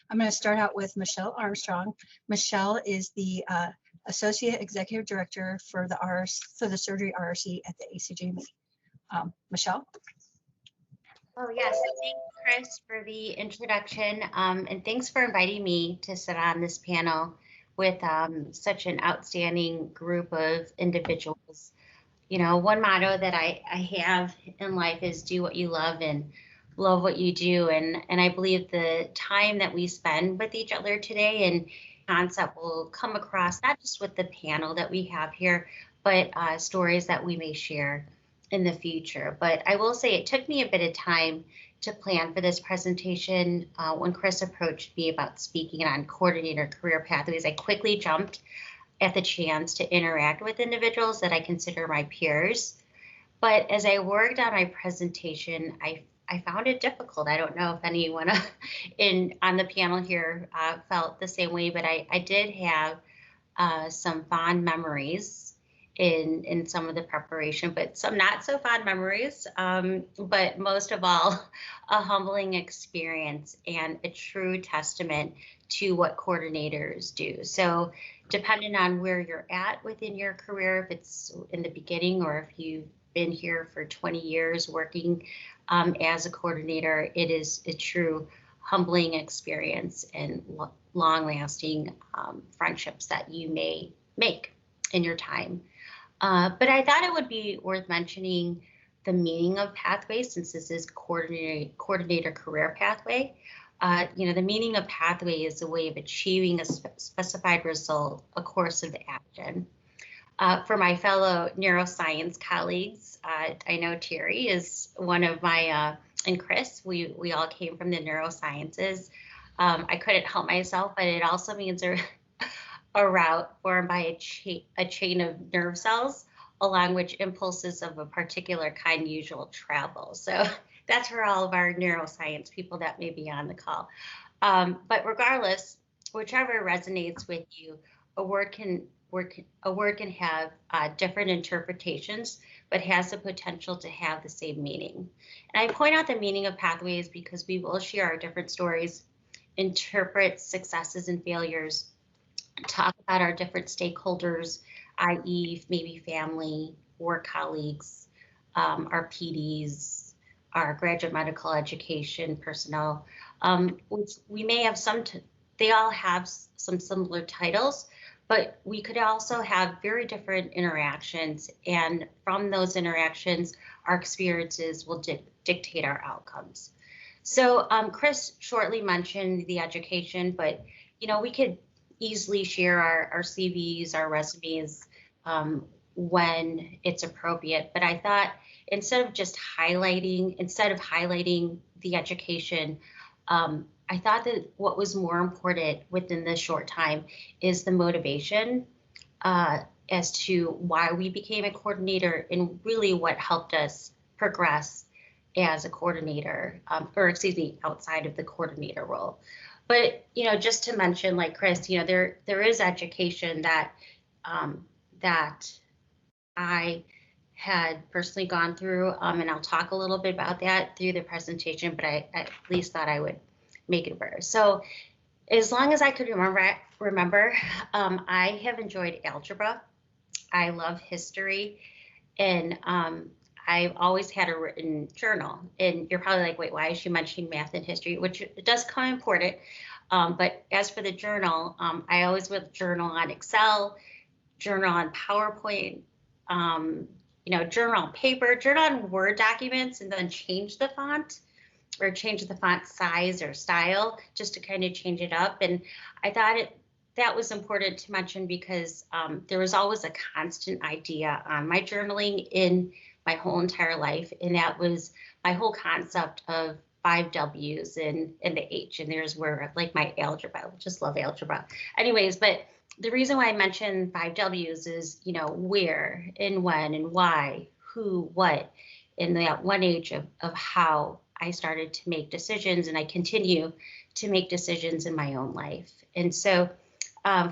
I'm going to start out with Michelle Armstrong. Michelle is the Associate Executive Director for the Surgery RRC at the ACGME. Michelle? Oh, yes. Thanks, Chris, for the introduction. And thanks for inviting me to sit on this panel with such an outstanding group of individuals. You know, one motto that I have in life is do what you love and love what you do. And I believe the time that we spend with each other today and concept will come across not just with the panel that we have here, but stories that we may share in the future. But I will say it took me a bit of time to plan for this presentation. When Chris approached me about speaking on coordinator career pathways, I quickly jumped at the chance to interact with individuals that I consider my peers. But as I worked on my presentation, I found it difficult. I don't know if anyone on the panel here felt the same way, but I did have some fond memories in some of the preparation, but some not so fond memories, but most of all, a humbling experience and a true testament to what coordinators do. So depending on where you're at within your career, if it's in the beginning or if you've been here for 20 years working as a coordinator, it is a true humbling experience and long-lasting friendships that you may make in your time. But I thought it would be worth mentioning the meaning of pathway, since this is coordinator career pathway. The meaning of pathway is a way of achieving a specified result, a course of action. For my fellow neuroscience colleagues, I know Terry is one of my, and Chris, we all came from the neurosciences. I couldn't help myself, but it also means a route formed by a chain of nerve cells along which impulses of a particular kind usually travel. So that's for all of our neuroscience people that may be on the call. But regardless, whichever resonates with you, a word can have different interpretations, but has the potential to have the same meaning. And I point out the meaning of pathways because we will share our different stories, interpret successes and failures, talk about our different stakeholders, i.e. maybe family, work colleagues, our PDs, our graduate medical education personnel, which we may have they all have some similar titles, but we could also have very different interactions. And from those interactions, our experiences will dictate our outcomes. So Chris shortly mentioned the education, but we could easily share our CVs, our resumes when it's appropriate. But I thought instead of highlighting the education, I thought that what was more important within this short time is the motivation as to why we became a coordinator and really what helped us progress as a coordinator, outside of the coordinator role. But, just to mention, like Chris, there is education that I had personally gone through, and I'll talk a little bit about that through the presentation, but I at least thought I would make it aware. So as long as I could remember, I have enjoyed algebra. I love history, and I've always had a written journal. And you're probably like, wait, why is she mentioning math and history? Which it does come important. But as for the journal, I always would journal on Excel, journal on PowerPoint, journal on paper, journal on Word documents, and then change the font or change the font size or style just to kind of change it up. And I thought that was important to mention because there was always a constant idea on my journaling in my whole entire life. And that was my whole concept of 5 W's and the H. And there's where like my algebra, I just love algebra. Anyways, but the reason why I mentioned 5 W's is, where and when and why, who, what, in that one age of how I started to make decisions, and I continue to make decisions in my own life. And so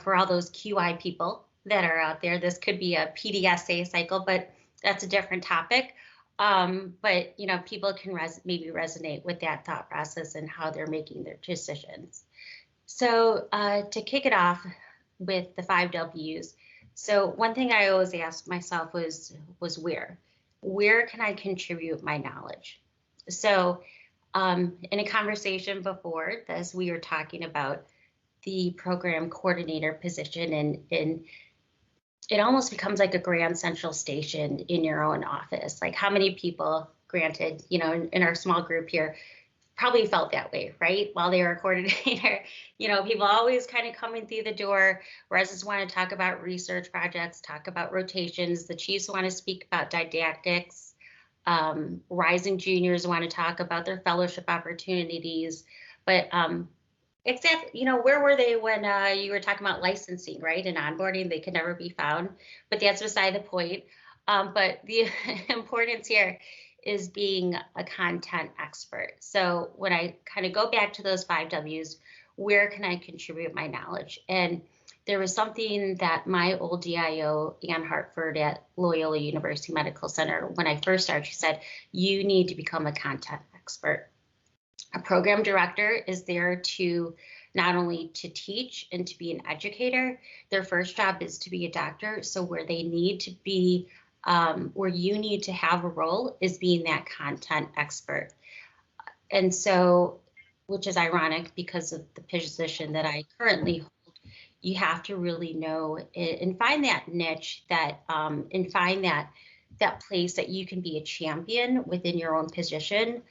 for all those QI people that are out there, this could be a PDSA cycle, but that's a different topic. But people can maybe resonate with that thought process and how they're making their decisions. So to kick it off with the 5 Ws. So one thing I always asked myself was where can I contribute my knowledge? So in a conversation before this, we were talking about the program coordinator position, and it almost becomes like a grand central station in your own office. Like how many people, granted, in our small group here, probably felt that way, right? While they were a coordinator, people always kind of coming through the door. Residents want to talk about research projects, talk about rotations. The chiefs want to speak about didactics. Rising juniors want to talk about their fellowship opportunities. But where were they when you were talking about licensing, right? And onboarding, they could never be found. But that's beside the point. But the importance here is being a content expert. So when I kind of go back to those 5 Ws, where can I contribute my knowledge? And there was something that my old DIO, Ann Hartford at Loyola University Medical Center, when I first started, she said, you need to become a content expert. A program director is there to not only to teach and to be an educator, their first job is to be a doctor. So where they need to be, where you need to have a role is being that content expert. And so, which is ironic because of the position that I currently hold, you have to really know and find that niche and find that place that you can be a champion within your own position.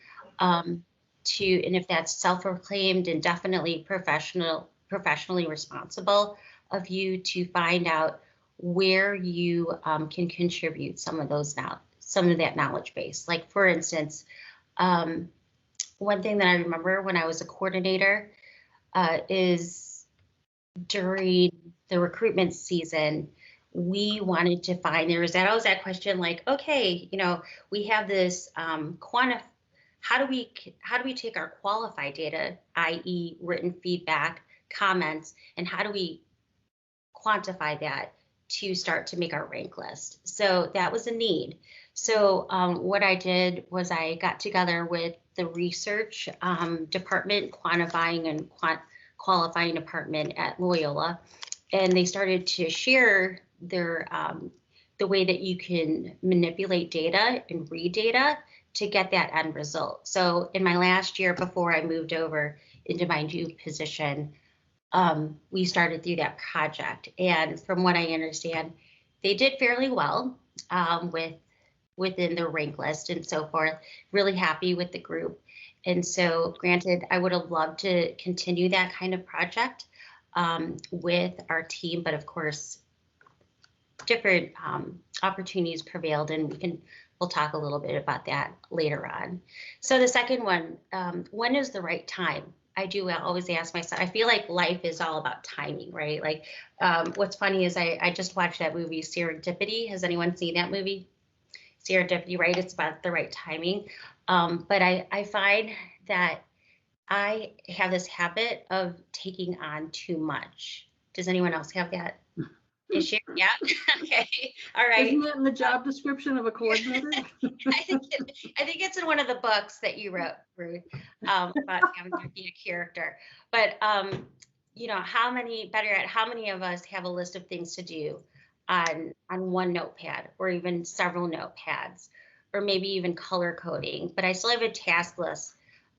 And if that's self-proclaimed and definitely professionally responsible of you to find out where you can contribute some of that knowledge base. Like for instance, one thing that I remember when I was a coordinator is during the recruitment season, we wanted to find, there was always that question like, okay, we have this how do we take our qualified data, i.e. written feedback, comments, and how do we quantify that to start to make our rank list? So that was a need. So what I did was I got together with the research department, quantifying and qualifying department at Loyola, and they started to share their the way that you can manipulate data and read data to get that end result. So in my last year before I moved over into my new position, we started through that project. And from what I understand, they did fairly well within the rank list and so forth. Really happy with the group. And so granted, I would have loved to continue that kind of project with our team, but of course, different opportunities prevailed, and we'll talk a little bit about that later on. So the second one, when is the right time? I always ask myself, I feel like life is all about timing, right? Like what's funny is I just watched that movie, Serendipity. Has anyone seen that movie? Serendipity, right? It's about the right timing. But I find that I have this habit of taking on too much. Does anyone else have that issue? Yeah. Okay. All right. Isn't that in the job description of a coordinator? I think it's in one of the books that you wrote, Ruth, about having to be a character. But how many of us have a list of things to do on one notepad or even several notepads, or maybe even color coding? But I still have a task list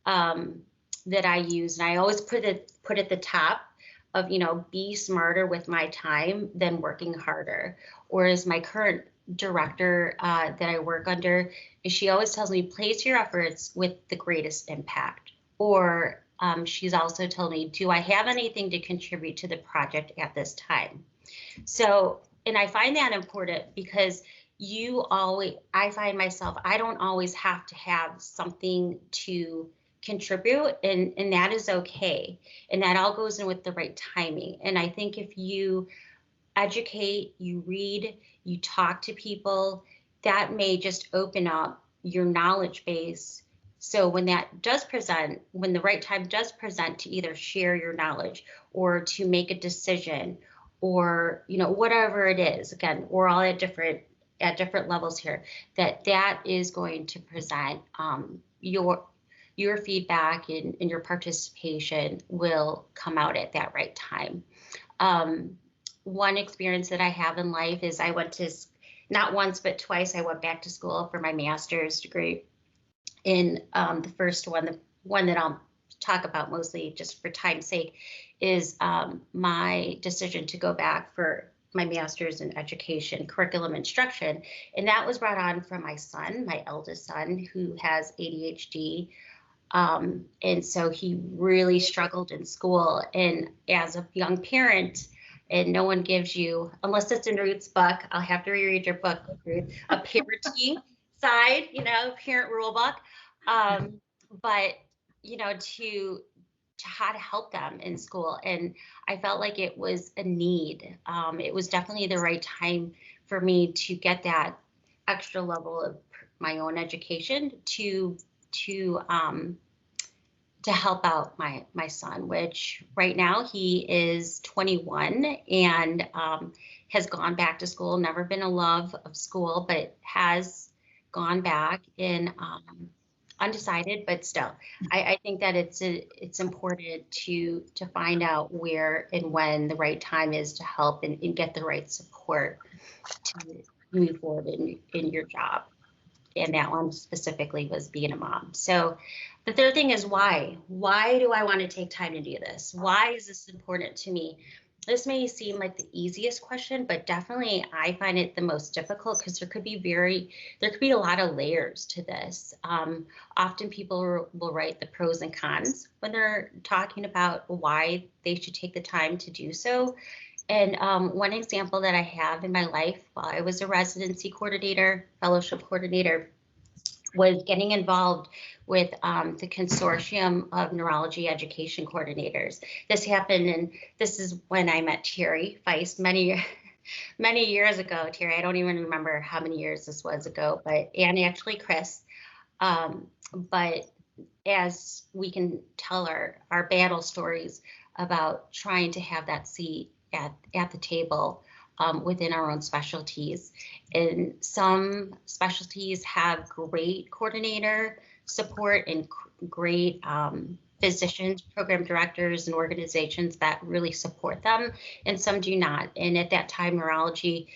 that I use, and I always put at the top of, be smarter with my time than working harder. Or as my current director that I work under, she always tells me, place your efforts with the greatest impact. Or she's also told me, do I have anything to contribute to the project at this time? So, and I find that important because I find myself, I don't always have to have something to contribute, and that is okay. And that all goes in with the right timing. And I think if you educate, you read, you talk to people, that may just open up your knowledge base. So when the right time does present to either share your knowledge or to make a decision, or whatever it is, again, we're all at different levels here, that is going to present your feedback and your participation will come out at that right time. One experience that I have in life is I went to, not once, but twice, I went back to school for my master's degree. In the first one, the one that I'll talk about mostly just for time's sake, is my decision to go back for my master's in education, curriculum instruction. And that was brought on from my son, my eldest son, who has ADHD. And so he really struggled in school. And as a young parent, and no one gives you, unless it's in Ruth's book, I'll have to reread your book, Ruth, a parenting side, parent rule book. But, to how to help them in school. And I felt like it was a need. It was definitely the right time for me to get that extra level of my own education to help out my son, which right now he is 21 and has gone back to school, never been a love of school, but has gone back in undecided, but still, I think that it's important to find out where and when the right time is to help and get the right support to move forward in your job. And that one specifically was being a mom. So the third thing is why? Why do I want to take time to do this? Why is this important to me? This may seem like the easiest question, but definitely I find it the most difficult because there could be a lot of layers to this. Often people will write the pros and cons when they're talking about why they should take the time to do so. And one example that I have in my life while I was a residency coordinator, fellowship coordinator, was getting involved with the consortium of neurology education coordinators. This happened, and this is when I met Terry Feist many years ago. Terry, I don't even remember how many years this was ago, and actually Chris. But as we can tell our battle stories about trying to have that seat at the table within our own specialties. And some specialties have great coordinator support and great physicians, program directors, and organizations that really support them, and some do not. And at that time, neurology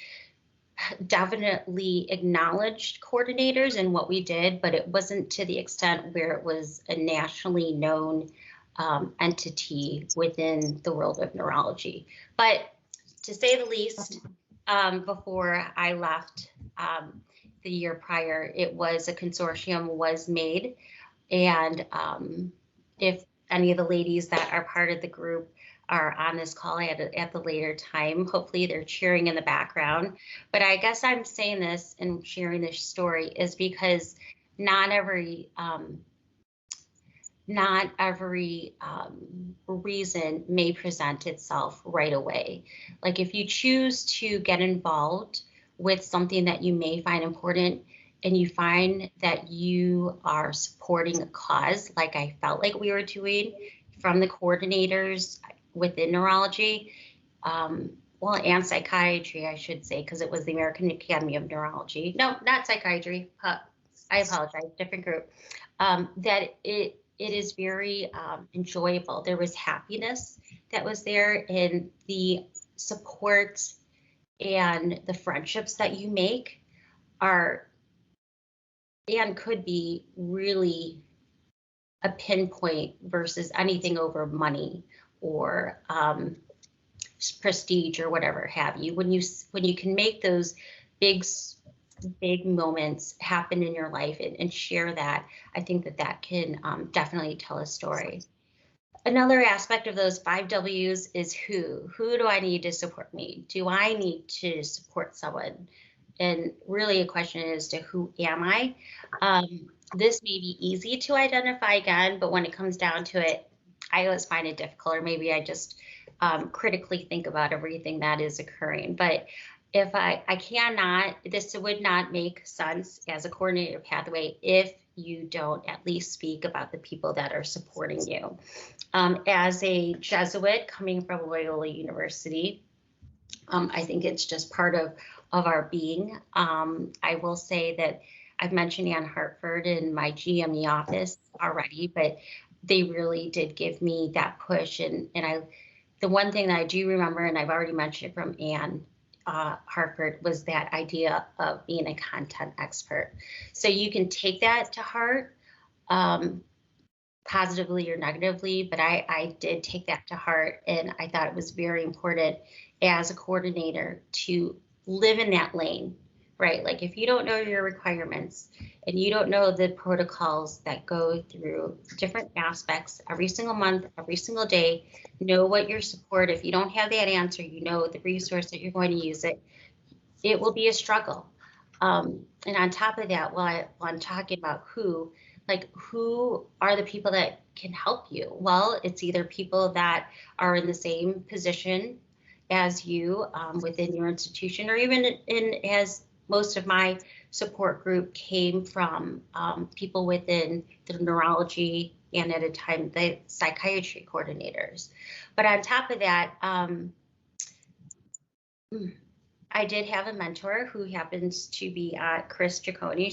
definitely acknowledged coordinators and what we did, but it wasn't to the extent where it was a nationally known entity within the world of neurology. But to say the least, before I left the year prior, a consortium was made. And if any of the ladies that are part of the group are on this call at the later time, hopefully they're cheering in the background. But I guess I'm saying this and sharing this story is because not every reason may present itself right away. Like if you choose to get involved with something that you may find important and you find that you are supporting a cause, like I felt like we were doing from the coordinators within neurology, and psychiatry, I should say, because it was the American Academy of Neurology. No, not psychiatry. I apologize, different group. That it is very enjoyable. There was happiness that was there, and the support and the friendships that you make are and could be really a pinpoint versus anything over money or prestige or whatever have you. When you can make those big moments happen in your life and share that, I think that can definitely tell a story. Another aspect of those 5 W's is who do I need to support me? Do I need to support someone? And really a question is to who am I? This may be easy to identify again, but when it comes down to it, I always find it difficult, or maybe I just critically think about everything that is occurring. But if I cannot, this would not make sense as a coordinator pathway if you don't at least speak about the people that are supporting you. As a Jesuit coming from Loyola University, I think it's just part of our being. I will say that I've mentioned Ann Hartford in my GME office already, but they really did give me that push. And the one thing that I do remember, and I've already mentioned it from Ann Hartford, was that idea of being a content expert. So you can take that to heart, positively or negatively, but I did take that to heart, and I thought it was very important as a coordinator to live in that lane, right? Like if you don't know your requirements and you don't know the protocols that go through different aspects every single month, every single day, know what your support, if you don't have that answer, you know the resource that you're going to use it will be a struggle. And on top of that, while I'm talking about who are the people that can help you? Well, it's either people that are in the same position as you within your institution, or even as most of my support group came from people within the neurology and at a time the psychiatry coordinators. But on top of that, I did have a mentor who happens to be Chris Giacone.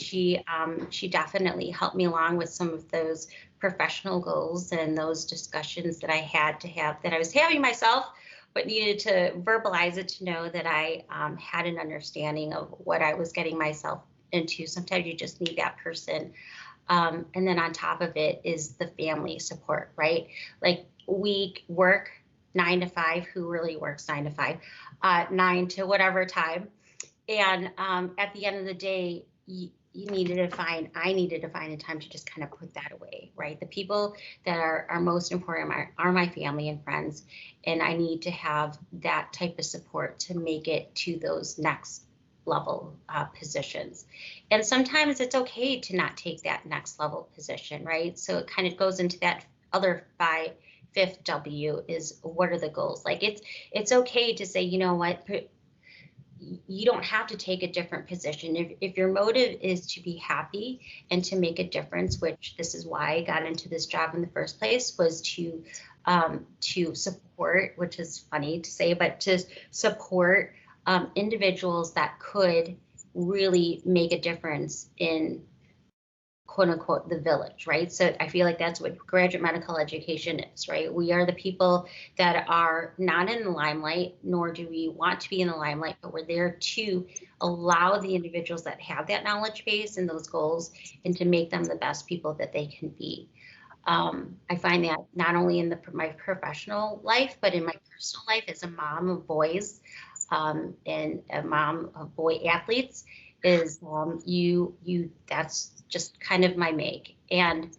She definitely helped me along with some of those professional goals and those discussions that I had to have, that I was having myself, but needed to verbalize it to know that I had an understanding of what I was getting myself into. Sometimes you just need that person. And then on top of it is the family support, right? Like we work 9 to 5, who really works 9 to 5, 9 to whatever time. And at the end of the day, I needed to find a time to just kind of put that away, right? The people that are most important are my family and friends. And I need to have that type of support to make it to those next level positions. And sometimes it's okay to not take that next level position, right? So it kind of goes into that other 5th W is, what are the goals? Like it's okay to say, you know what, you don't have to take a different position. If your motive is to be happy and to make a difference, which this is why I got into this job in the first place, was to support, which is funny to say, but to support individuals that could really make a difference in, quote unquote, the village, right? So I feel like that's what graduate medical education is, right? We are the people that are not in the limelight, nor do we want to be in the limelight, but we're there to allow the individuals that have that knowledge base and those goals, and to make them the best people that they can be. I find that not only in my professional life, but in my personal life as a mom of boys and a mom of boy athletes, is that's just kind of my make. And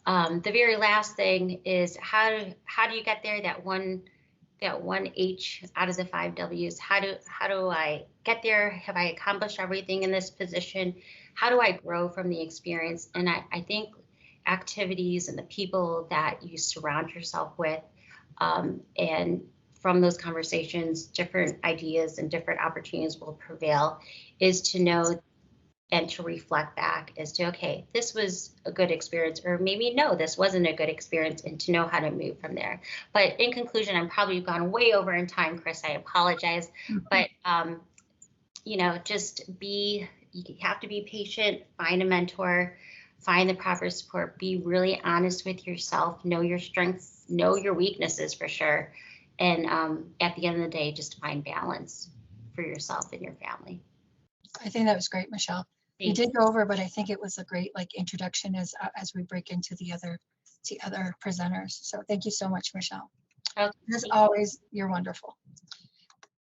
the very last thing is how do you get there? That one H out of the 5 W's. How do I get there? Have I accomplished everything in this position? How do I grow from the experience? And I think activities and the people that you surround yourself with, and from those conversations, different ideas and different opportunities will prevail, is to know and to reflect back as to, okay, this was a good experience, or maybe no, this wasn't a good experience, and to know how to move from there. But in conclusion, I'm probably gone way over in time, Chris, I apologize. But, just you have to be patient, find a mentor, find the proper support, be really honest with yourself, know your strengths, know your weaknesses for sure. And at the end of the day, just find balance for yourself and your family. I think that was great, Michelle. You did go over, but I think it was a great introduction as we break into the other presenters. So thank you so much, Michelle. Okay. As always, you're wonderful.